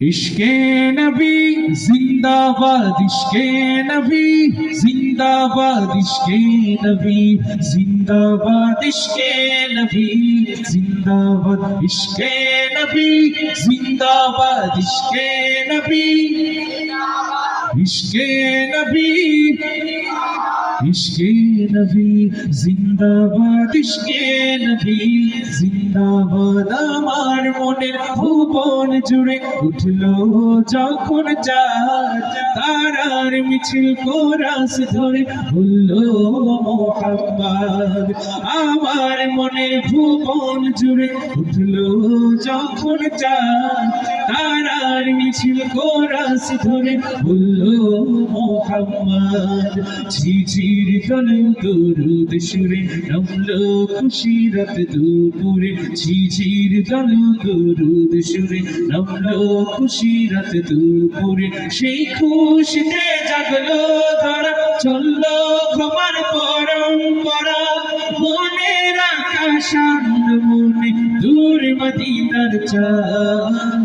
इश्के नबी जिंदाबाद, इश्के नबी जिंदाबाद, इश्के नबी जिंदाबाद, इश्के नबी जिंदाबाद, इश्के नबी जिंदाबाद, इश्के नबी, इश्के नबी, इश्के नबी जिंदाबाद, इश्के नबी जिंदाबाद। আমার মনের ভুবন জুড়ে উঠলো যখন চাঁদ, তারার মিছিল কোরাস ধরে বললো মোহাম্মদ। আমার মনের ভুবন জুড়ে উঠলো যখন চাঁদ, তারার মিছিল কোরাস ধরে বললো মোহাম্মদ। ঝিঝির তনু দরুদ সুরে নামলো খুশিরাত দুপুরে, ঝিঝির তনু দরুদ সুরে নামলো খুশিরাত দুপুরে। সেই খুশিতে জাগলো ধরা, চললো ক্ষমার পরম্পরা। মনের আকাশ মনে দূর মদিনার চাঁদ।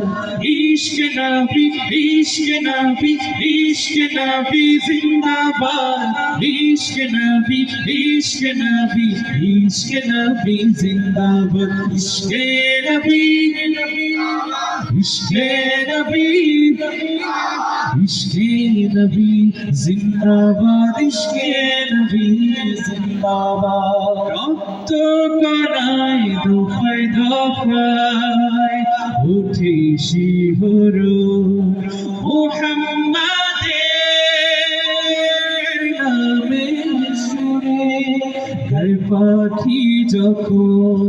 ইশক নবী, ইশক নবী, ইশক নবী জিন্দাবাদ, ইশক নবী, ইশক নবী, ইশক নবী জিন্দাবাদ। ইশকে নবী, ইশকে নবী, ইশকে নবী জিন্দাবাদ, ইশকে নবী জিন্দাবাদ। রক্ত কণায় দফায় দফায় উঠে শিহরণ, মুহাম্মাদের নামে সুরে গায় পাখি যখন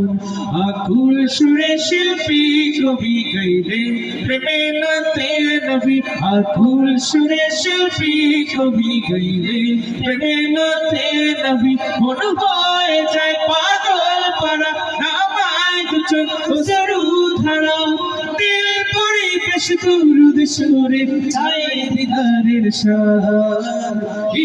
আকুল সুরে শিল্পী কবি গাইলেন প্রেমে নাতে নবী। আকুল সুরে শিল্পী কবি গাইলেন প্রেমে নাতে নবী। মন হয়ে যায় পাগল পারা, নামায় চোখ জরু ধারা। দিল পরিবেশ দুরুদ সুরে চায় দিদারের শান।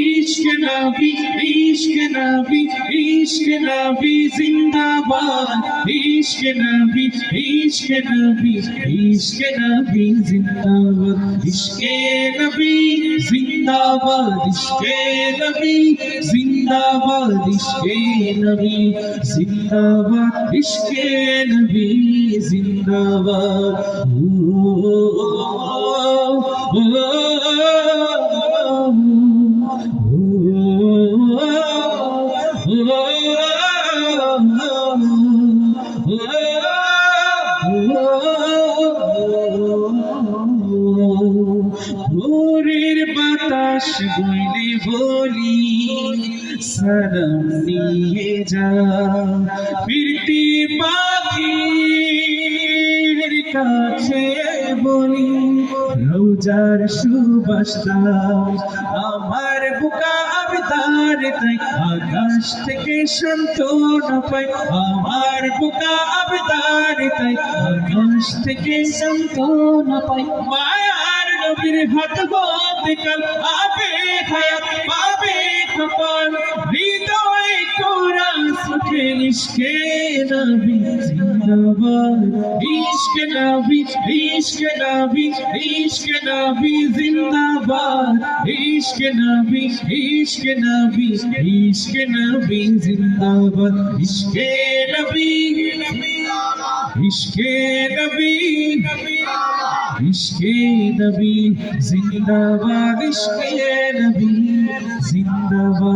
ইশক নবী, ইশক নবী, ইশক নবী জিন্দাবাদ, ইশক নবী, ইশক নবী, ইশক নবী জিন্দাবাদ। ইশকে নবী জিন্দাবাদ, ইশকে নবী জিন্দাবাদ, ইশকে নবী জিন্দাবাদ, ইশকে নবী জিন্দাবাদ। ভোরের বাতাস বইলে বলি সালাম নিয়ে যা, ফিরতি পাখির কাছে বলি রোজার সুবাস দাও। আমার বুকা আবদার তাই আকাশ থেকে সান্ত্বনা পাই, আমার বুকা আবদার তাই আকাশ থেকে সান্ত্বনা পাই। মায়ার নবীর হাত বদে কাল আবে হায়াত পাবে কপাল, হৃদয় কোরআন সুখে। ইশকে নবী জিন্দাবাদ, ইশক নবী, ইশক নবী, ইশক নবী জিন্দাবাদ, ইশক নবী, ইশক নবী, ইশক নবী জিন্দাবাদ। ইশকে নবী, ইশকে নবী, ইশকে নবী জিন্দাবাদ, ইশকে নবী জিন্দাবাদ।